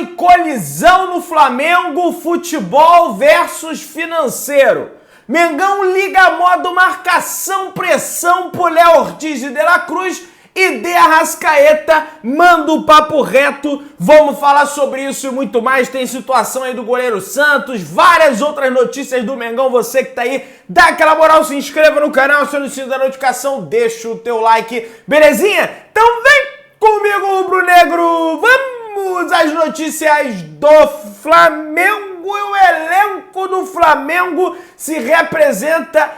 de colisão no Flamengo, futebol versus financeiro. Mengão liga modo marcação, pressão pro Léo Ortiz e De La Cruz e De Arrascaeta manda o papo reto. Vamos falar sobre isso e muito mais. Tem situação aí do goleiro Santos, várias outras notícias do Mengão. Você que tá aí, dá aquela moral, se inscreva no canal, acione o sininho da notificação, deixa o teu like, belezinha? Então vem comigo, rubro-negro, vamos às notícias do Flamengo. E o elenco do Flamengo se representa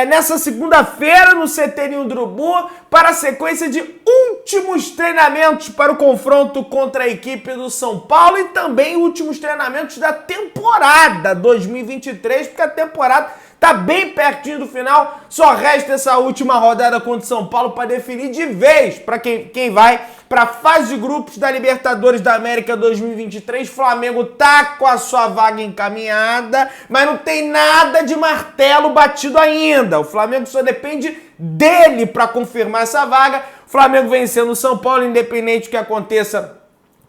nessa segunda-feira no CT Ninho do Urubu para a sequência de últimos treinamentos para o confronto contra a equipe do São Paulo e também últimos treinamentos da temporada 2023, porque a temporada tá bem pertinho do final, só resta essa última rodada contra o São Paulo para definir de vez para quem vai para a fase de grupos da Libertadores da América 2023. Flamengo tá com a sua vaga encaminhada, mas não tem nada de martelo batido ainda. O Flamengo só depende dele para confirmar essa vaga. O Flamengo vencendo o São Paulo, independente do que aconteça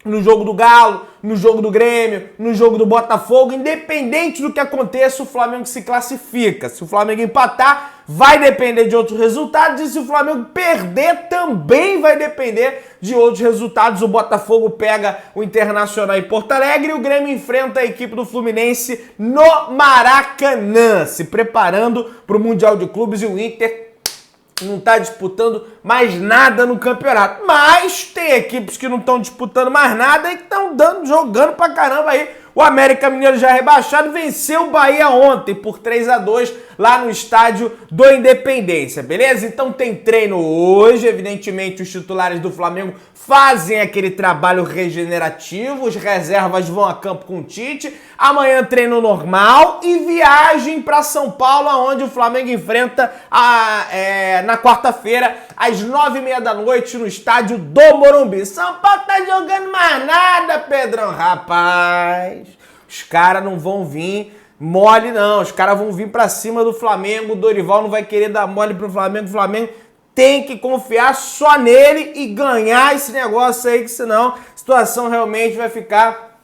no jogo do Galo, no jogo do Grêmio, no jogo do Botafogo, independente do que aconteça, o Flamengo se classifica. Se o Flamengo empatar, vai depender de outros resultados, e se o Flamengo perder, também vai depender de outros resultados. O Botafogo pega o Internacional em Porto Alegre e o Grêmio enfrenta a equipe do Fluminense no Maracanã, se preparando para o Mundial de Clubes, e o Inter não está disputando mais nada no campeonato. Mas tem equipes que não estão disputando mais nada e que estão jogando pra caramba aí. O América Mineiro já rebaixado venceu o Bahia ontem por 3-2 lá no estádio do Independência, beleza? Então tem treino hoje, evidentemente os titulares do Flamengo fazem aquele trabalho regenerativo, os reservas vão a campo com o Tite, amanhã treino normal e viagem para São Paulo, onde o Flamengo enfrenta na quarta-feira, às 9h30 da noite, no estádio do Morumbi. São Paulo tá jogando mais nada, Pedrão, rapaz. Os caras não vão vir mole, não. Os caras vão vir pra cima do Flamengo. O Dorival não vai querer dar mole pro Flamengo. O Flamengo tem que confiar só nele e ganhar esse negócio aí, que senão a situação realmente vai ficar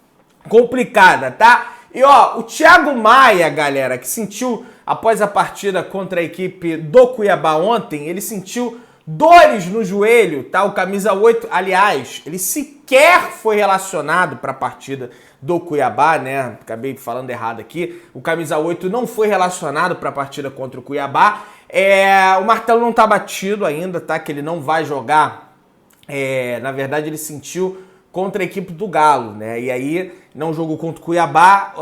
complicada, tá? E ó, o Thiago Maia, galera, que sentiu após a partida contra a equipe do Cuiabá ontem, ele sentiu dores no joelho, tá? O camisa 8, aliás, ele sequer foi relacionado para a partida do Cuiabá, né? Acabei falando errado aqui. O camisa 8 não foi relacionado para a partida contra o Cuiabá. O martelo não tá batido ainda, tá? Que ele não vai jogar. Na verdade, ele sentiu contra a equipe do Galo, né? E aí não jogou contra o Cuiabá,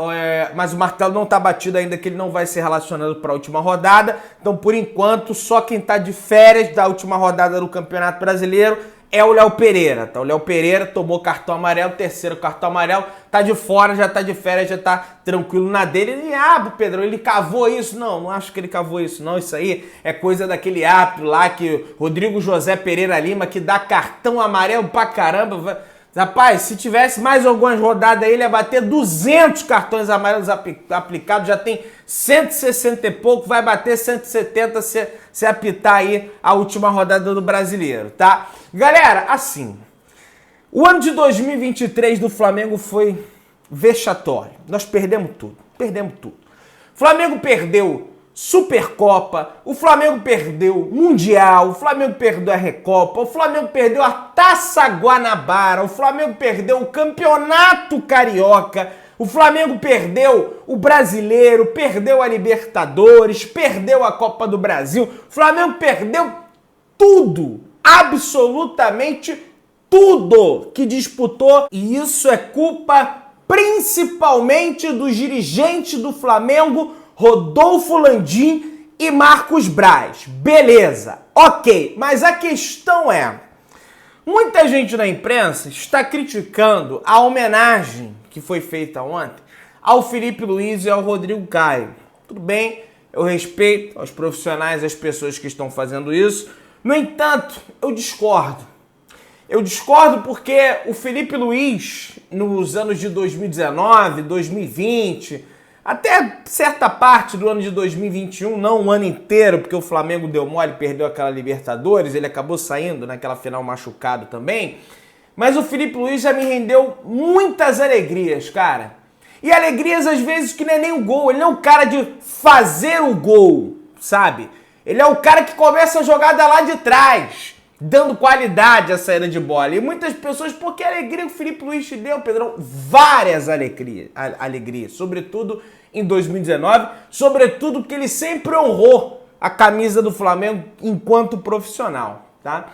mas o martelo não tá batido ainda, que ele não vai ser relacionado para a última rodada. Então, por enquanto, só quem tá de férias da última rodada do Campeonato Brasileiro é o Léo Pereira, tá? O Léo Pereira tomou cartão amarelo, terceiro cartão amarelo, tá de fora, já tá de férias, já tá tranquilo na dele. E, Pedro, ele cavou isso? Não acho que ele cavou isso, não. Isso aí é coisa daquele árbitro lá, que Rodrigo José Pereira Lima, que dá cartão amarelo pra caramba. Rapaz, se tivesse mais algumas rodadas aí, ele ia bater 200 cartões amarelos aplicados, já tem 160 e pouco, vai bater 170 se apitar aí a última rodada do Brasileiro, tá? Galera, assim, o ano de 2023 do Flamengo foi vexatório. Nós perdemos tudo. O Flamengo perdeu Supercopa, o Flamengo perdeu Mundial, o Flamengo perdeu a Recopa, o Flamengo perdeu a Taça Guanabara, o Flamengo perdeu o Campeonato Carioca, o Flamengo perdeu o Brasileiro, perdeu a Libertadores, perdeu a Copa do Brasil, o Flamengo perdeu tudo, absolutamente tudo que disputou, e isso é culpa principalmente dos dirigentes do Flamengo, Rodolfo Landim e Marcos Braz. Beleza, ok, mas a questão é, muita gente na imprensa está criticando a homenagem que foi feita ontem ao Felipe Luiz e ao Rodrigo Caio. Tudo bem, eu respeito aos profissionais, as pessoas que estão fazendo isso. No entanto, eu discordo. Eu discordo porque o Felipe Luiz, nos anos de 2019, 2020, até certa parte do ano de 2021, não o ano inteiro, porque o Flamengo deu mole, perdeu aquela Libertadores, ele acabou saindo naquela final machucado também. mas o Filipe Luís já me rendeu muitas alegrias, cara. E alegrias às vezes que não é nem o gol, ele não é o cara de fazer o gol, sabe? Ele é o cara que começa a jogada lá de trás, dando qualidade à saída de bola. E muitas pessoas, pô, que alegria que o Filipe Luís te deu, Pedrão. Várias alegrias, sobretudo em 2019, sobretudo porque ele sempre honrou a camisa do Flamengo enquanto profissional, tá?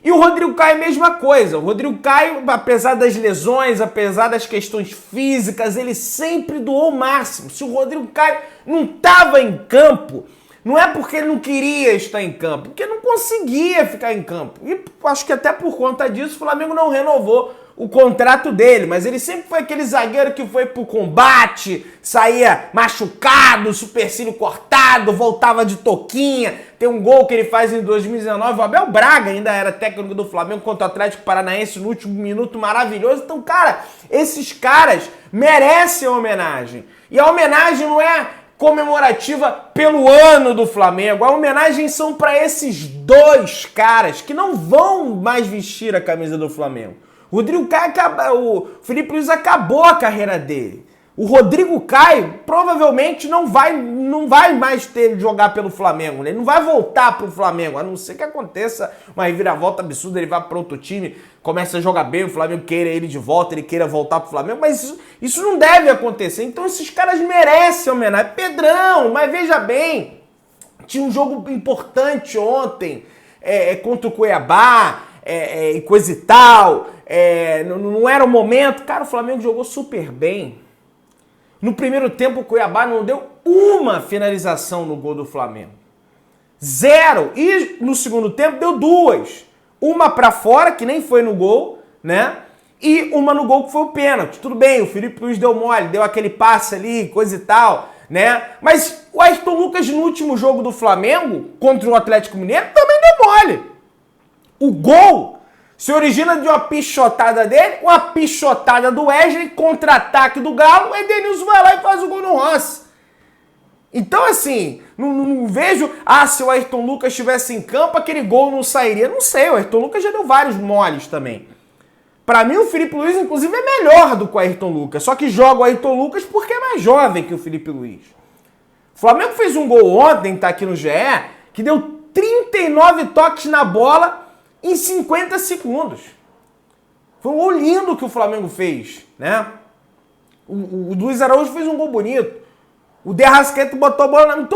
E o Rodrigo Caio, mesma coisa. O Rodrigo Caio, apesar das lesões, apesar das questões físicas, ele sempre doou o máximo. Se o Rodrigo Caio não estava em campo, não é porque ele não queria estar em campo, porque não conseguia ficar em campo. E acho que até por conta disso o Flamengo não renovou o contrato dele, mas ele sempre foi aquele zagueiro que foi pro combate, saía machucado, supercílio cortado, voltava de toquinha. Tem um gol que ele faz em 2019, o Abel Braga ainda era técnico do Flamengo contra o Atlético Paranaense no último minuto, maravilhoso. Então, cara, esses caras merecem a homenagem. E a homenagem não é comemorativa pelo ano do Flamengo. A homenagem são para esses dois caras que não vão mais vestir a camisa do Flamengo. O Rodrigo Caio, o Filipe Luís acabou a carreira dele. O Rodrigo Caio provavelmente não vai mais ter de jogar pelo Flamengo, né? Ele não vai voltar pro Flamengo, a não ser que aconteça uma reviravolta absurda, ele vai para outro time, começa a jogar bem, o Flamengo queira ele de volta, ele queira voltar pro Flamengo, mas isso não deve acontecer. Então esses caras merecem homenagem. Pedrão, mas veja bem, tinha um jogo importante ontem contra o Cuiabá, e coisa e tal, não era o momento. Cara, o Flamengo jogou super bem. No primeiro tempo, o Cuiabá não deu uma finalização no gol do Flamengo. 0. E no segundo tempo deu 2. Uma pra fora, que nem foi no gol, né? E uma no gol que foi o pênalti. Tudo bem, o Filipe Luís deu mole, deu aquele passe ali, coisa e tal, né? Mas o Ayrton Lucas no último jogo do Flamengo, contra o Atlético Mineiro, também deu mole. O gol se origina de uma pichotada dele, uma pichotada do Wesley, contra-ataque do Galo, o Edenilson vai lá e faz o gol no Rossi. Então, assim, não vejo, se o Ayrton Lucas estivesse em campo, aquele gol não sairia. Não sei, o Ayrton Lucas já deu vários moles também. Pra mim, o Filipe Luís, inclusive, é melhor do que o Ayrton Lucas, só que joga o Ayrton Lucas porque é mais jovem que o Filipe Luís. O Flamengo fez um gol ontem, tá aqui no GE, que deu 39 toques na bola em 50 segundos. Foi um gol lindo que o Flamengo fez, né? O Luiz Araújo fez um gol bonito. O De Arrascaeta botou a bola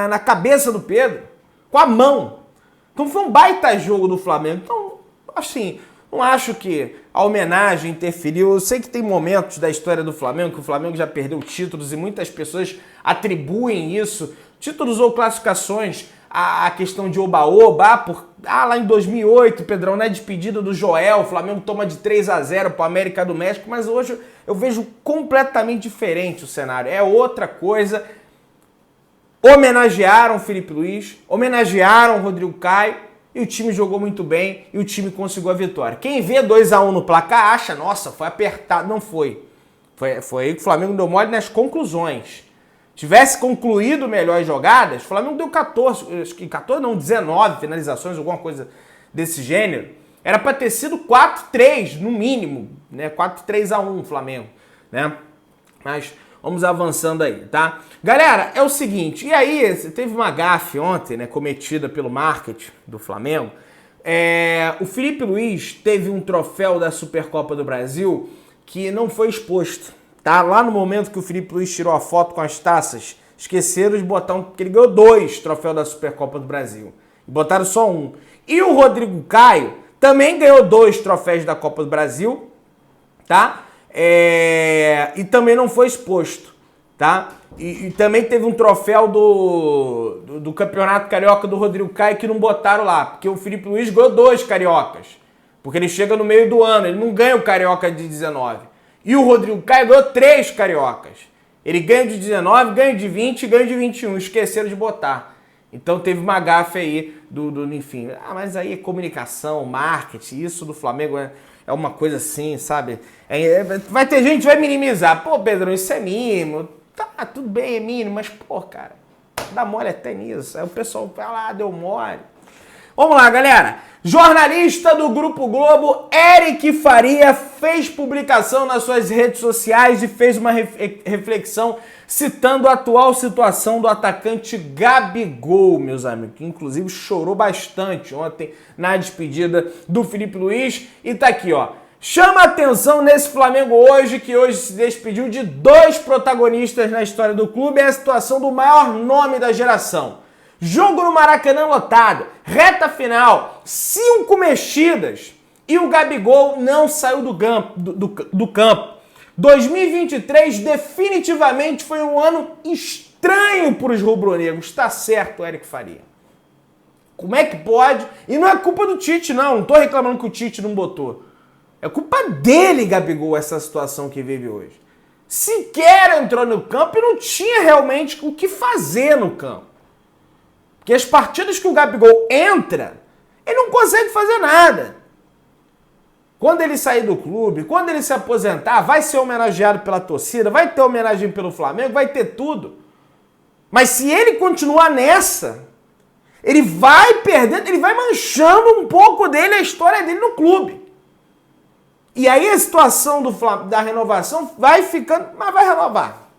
na cabeça do Pedro, com a mão. Então foi um baita jogo do Flamengo. Então, assim, não acho que a homenagem interferiu. Eu sei que tem momentos da história do Flamengo que o Flamengo já perdeu títulos e muitas pessoas atribuem isso, títulos ou classificações, a questão de oba-oba, lá em 2008, Pedrão, na despedida do Joel, o Flamengo toma de 3-0 para o América do México, mas hoje eu vejo completamente diferente o cenário, é outra coisa. Homenagearam o Filipe Luís, homenagearam o Rodrigo Caio, e o time jogou muito bem, e o time conseguiu a vitória. Quem vê 2-1 no placar acha, nossa, foi apertado. Não foi. Foi aí que o Flamengo deu mole nas conclusões. Tivesse concluído melhor as jogadas, o Flamengo deu 19 finalizações, alguma coisa desse gênero. Era para ter sido 4-3, no mínimo, né? 4-3-1 o Flamengo, né? Mas vamos avançando aí, tá? Galera, é o seguinte, e aí, teve uma gafe ontem, né, cometida pelo marketing do Flamengo. O Filipe Luís teve um troféu da Supercopa do Brasil que não foi exposto. Tá? Lá no momento que o Filipe Luís tirou a foto com as taças, esqueceram de botar que ele ganhou 2 troféus da Supercopa do Brasil. E botaram só 1. E o Rodrigo Caio também ganhou 2 troféus da Copa do Brasil, tá? E também não foi exposto, tá? E também teve um troféu do Campeonato Carioca do Rodrigo Caio que não botaram lá, porque o Filipe Luís ganhou 2 cariocas, porque ele chega no meio do ano, ele não ganha o Carioca de 19. E o Rodrigo Caio ganhou 3 cariocas. Ele ganha de 19, ganha de 20 e ganha de 21. Esqueceram de botar. Então teve uma gafe aí enfim. Mas aí é comunicação, marketing, isso do Flamengo é uma coisa assim, sabe? Vai ter gente que vai minimizar. Pô, Pedro, isso é mínimo. Tá, tudo bem, é mínimo, mas, pô, cara, dá mole até nisso. Aí o pessoal vai lá, deu mole. Vamos lá, galera. Jornalista do Grupo Globo, Eric Faria, fez publicação nas suas redes sociais e fez uma reflexão citando a atual situação do atacante Gabigol, meus amigos, que inclusive chorou bastante ontem na despedida do Felipe Luiz. E tá aqui, ó. Chama atenção nesse Flamengo hoje, que hoje se despediu de dois protagonistas na história do clube, é a situação do maior nome da geração. Jogo no Maracanã lotado, reta final, 5 mexidas e o Gabigol não saiu do campo. 2023 definitivamente foi um ano estranho para os rubro-negros, tá certo, Eric Faria. Como é que pode? E não é culpa do Tite, não tô reclamando que o Tite não botou. É culpa dele, Gabigol, essa situação que vive hoje. Sequer entrou no campo e não tinha realmente o que fazer no campo. Porque as partidas que o Gabigol entra, ele não consegue fazer nada. Quando ele sair do clube, quando ele se aposentar, vai ser homenageado pela torcida, vai ter homenagem pelo Flamengo, vai ter tudo. Mas se ele continuar nessa, ele vai perdendo, ele vai manchando um pouco dele, a história dele no clube. E aí a situação da renovação vai ficando, mas vai renovar.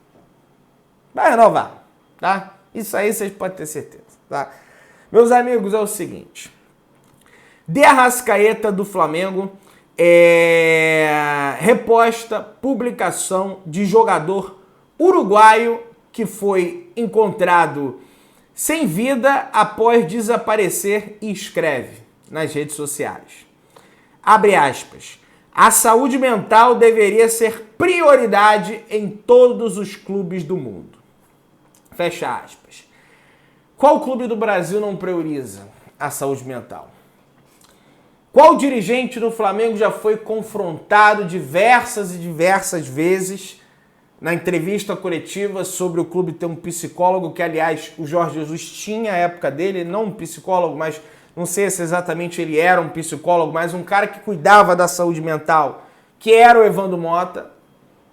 Vai renovar, tá? Isso aí vocês podem ter certeza. Tá? Meus amigos, é o seguinte. De Arrascaeta do Flamengo reposta publicação de jogador uruguaio que foi encontrado sem vida após desaparecer e escreve nas redes sociais. Abre aspas. A saúde mental deveria ser prioridade em todos os clubes do mundo. Fecha aspas. Qual clube do Brasil não prioriza a saúde mental? Qual dirigente do Flamengo já foi confrontado diversas e diversas vezes na entrevista coletiva sobre o clube ter um psicólogo, que aliás o Jorge Jesus tinha a época dele, não um psicólogo, mas não sei se exatamente ele era um psicólogo, mas um cara que cuidava da saúde mental, que era o Evandro Mota,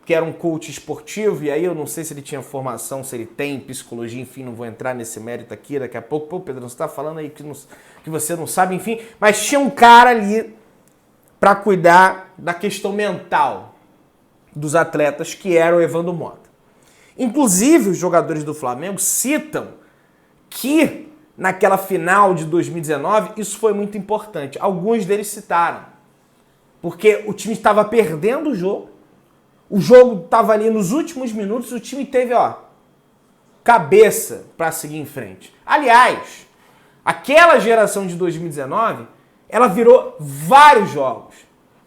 que era um coach esportivo, e aí eu não sei se ele tinha formação, se ele tem psicologia, enfim, não vou entrar nesse mérito aqui daqui a pouco. Pô, Pedro, você está falando aí que você não sabe, enfim, mas tinha um cara ali para cuidar da questão mental dos atletas, que era o Evandro Mota. Inclusive, os jogadores do Flamengo citam que naquela final de 2019, isso foi muito importante. Alguns deles citaram, porque o time estava perdendo o jogo estava ali nos últimos minutos, o time teve, cabeça para seguir em frente. Aliás, aquela geração de 2019, ela virou vários jogos.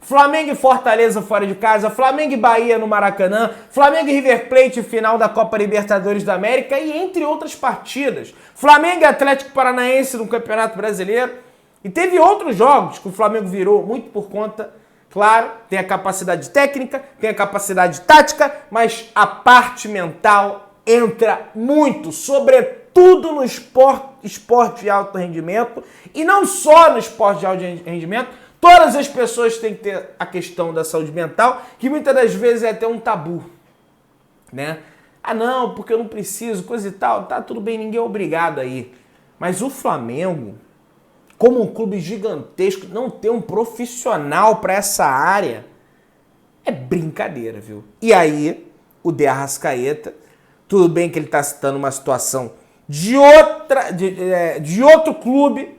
Flamengo e Fortaleza fora de casa, Flamengo e Bahia no Maracanã, Flamengo e River Plate final da Copa Libertadores da América e entre outras partidas. Flamengo e Atlético Paranaense no Campeonato Brasileiro. E teve outros jogos que o Flamengo virou muito por conta. Claro, tem a capacidade técnica, tem a capacidade tática, mas a parte mental entra muito, sobretudo no esporte de alto rendimento, e não só no esporte de alto rendimento. Todas as pessoas têm que ter a questão da saúde mental, que muitas das vezes é até um tabu, né? Ah não, porque eu não preciso, coisa e tal, tá tudo bem, ninguém é obrigado aí. Mas o Flamengo, como um clube gigantesco, não ter um profissional para essa área é brincadeira, viu? E aí, o De Arrascaeta, tudo bem que ele está citando uma situação de outro clube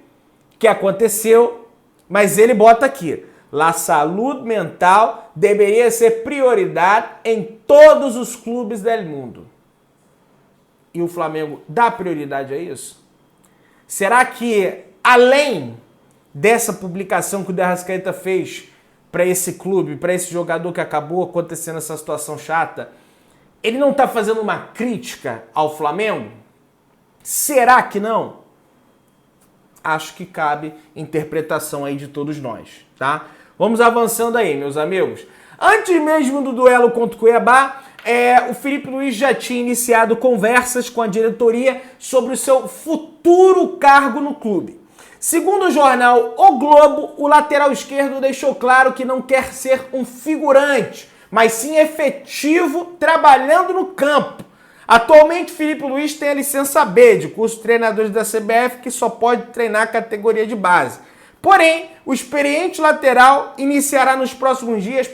que aconteceu, mas ele bota aqui, la saúde mental deveria ser prioridade em todos os clubes do mundo. E o Flamengo dá prioridade a isso? Será que além dessa publicação que o De Arrascaeta fez para esse clube, para esse jogador que acabou acontecendo essa situação chata, ele não está fazendo uma crítica ao Flamengo? Será que não? Acho que cabe interpretação aí de todos nós, tá? Vamos avançando aí, meus amigos. Antes mesmo do duelo contra o Cuiabá, o Felipe Luiz já tinha iniciado conversas com a diretoria sobre o seu futuro cargo no clube. Segundo o jornal O Globo, o lateral esquerdo deixou claro que não quer ser um figurante, mas sim efetivo trabalhando no campo. Atualmente, Filipe Luís tem a licença B de curso de treinadores da CBF, que só pode treinar a categoria de base. Porém, o experiente lateral iniciará nos próximos dias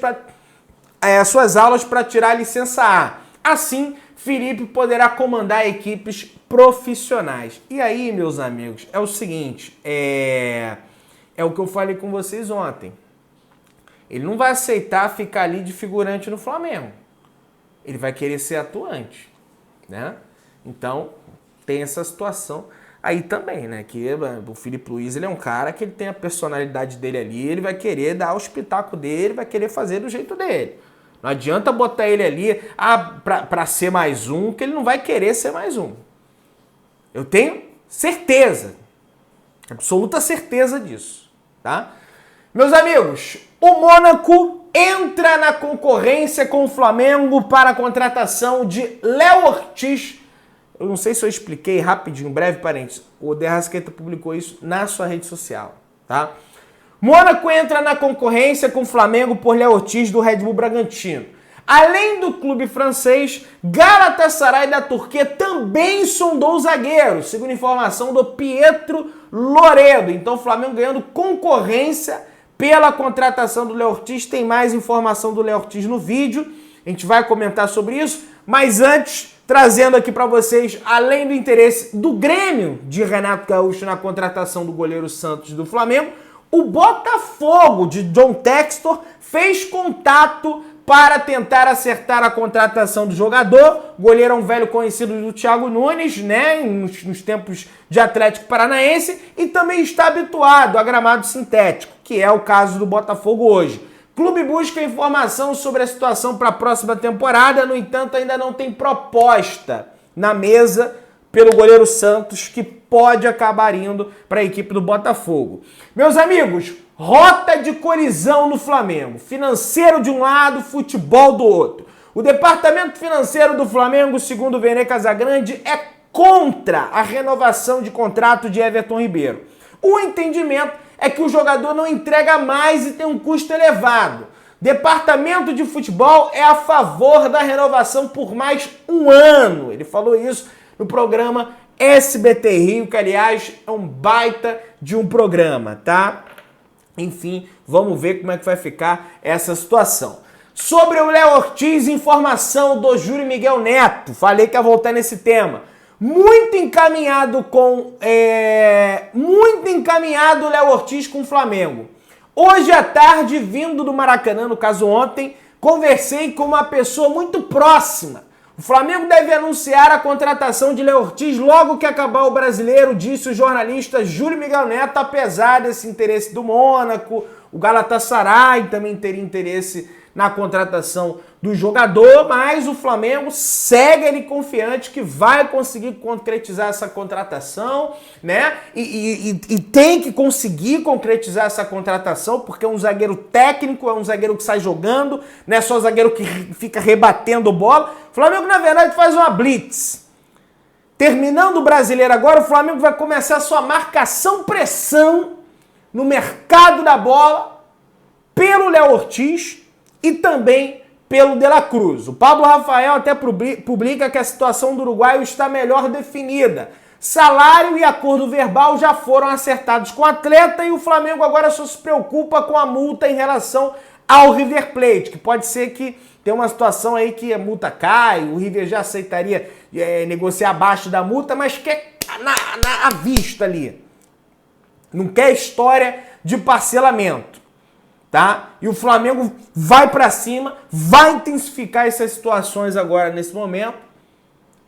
suas aulas para tirar a licença A. Assim, Filipe poderá comandar equipes profissionais. E aí, meus amigos, é o seguinte, é o que eu falei com vocês ontem. Ele não vai aceitar ficar ali de figurante no Flamengo. Ele vai querer ser atuante, né? Então, tem essa situação aí também, né? Que o Filipe Luís, ele é um cara que ele tem a personalidade dele ali, ele vai querer dar o espetáculo dele, vai querer fazer do jeito dele. Não adianta botar ele ali para ser mais um, que ele não vai querer ser mais um. Eu tenho certeza, absoluta certeza disso, tá? Meus amigos, o Mônaco entra na concorrência com o Flamengo para a contratação de Léo Ortiz. Eu não sei se eu expliquei rapidinho, breve parênteses. O De Arrascaeta publicou isso na sua rede social, tá? Mônaco entra na concorrência com o Flamengo por Léo Ortiz do Red Bull Bragantino. Além do clube francês, Galatasaray da Turquia também sondou o zagueiro, segundo informação do Pietro Loredo. Então o Flamengo ganhando concorrência pela contratação do Léo Ortiz. Tem mais informação do Léo Ortiz no vídeo, a gente vai comentar sobre isso, mas antes, trazendo aqui para vocês, além do interesse do Grêmio de Renato Gaúcho na contratação do goleiro Santos do Flamengo, o Botafogo de John Textor fez contato para tentar acertar a contratação do jogador. O goleiro é um velho conhecido do Thiago Nunes, né, nos tempos de Atlético Paranaense, e também está habituado a gramado sintético, que é o caso do Botafogo hoje. O clube busca informação sobre a situação para a próxima temporada, no entanto, ainda não tem proposta na mesa pelo goleiro Santos, que pode acabar indo para a equipe do Botafogo. Meus amigos, rota de colisão no Flamengo. Financeiro de um lado, futebol do outro. O departamento financeiro do Flamengo, segundo o Vene Casagrande, é contra a renovação de contrato de Everton Ribeiro. O entendimento é que o jogador não entrega mais e tem um custo elevado. Departamento de futebol é a favor da renovação por mais um ano. Ele falou isso no programa SBT Rio, que aliás é um baita de um programa, tá? Enfim, vamos ver como é que vai ficar essa situação. Sobre o Léo Ortiz, informação do Júlio Miguel Neto. Falei que ia voltar nesse tema. Muito encaminhado o Léo Ortiz com o Flamengo. Hoje à tarde, vindo do Maracanã, no caso ontem, conversei com uma pessoa muito próxima. O Flamengo deve anunciar a contratação de Léo Ortiz logo que acabar o Brasileiro, disse o jornalista Júlio Miguel Neto, apesar desse interesse do Mônaco. O Galatasaray também teria interesse na contratação do jogador, mas o Flamengo segue ali confiante que vai conseguir concretizar essa contratação, né? E tem que conseguir concretizar essa contratação, porque é um zagueiro técnico, é um zagueiro que sai jogando, não é só zagueiro que fica rebatendo bola. O Flamengo, na verdade, faz uma blitz. Terminando o Brasileiro agora, o Flamengo vai começar a sua marcação-pressão no mercado da bola pelo Léo Ortiz e também pelo De La Cruz. O Pablo Rafael até publica que a situação do uruguaio está melhor definida. Salário e acordo verbal já foram acertados com o atleta e o Flamengo agora só se preocupa com a multa em relação ao River Plate, que pode ser que tenha uma situação aí que a multa cai, o River já aceitaria negociar abaixo da multa, mas quer à vista ali. Não quer história de parcelamento. Tá? E o Flamengo vai para cima, vai intensificar essas situações agora nesse momento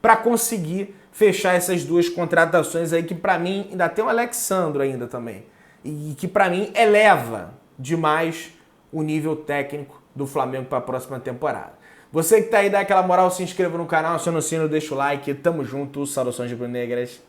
para conseguir fechar essas duas contratações aí que para mim ainda tem o Alexandro ainda também e que para mim eleva demais o nível técnico do Flamengo para a próxima temporada. Você que tá aí, dá aquela moral, se inscreva no canal, aciona o sino, deixa o like, tamo junto, saudações rubro-negras.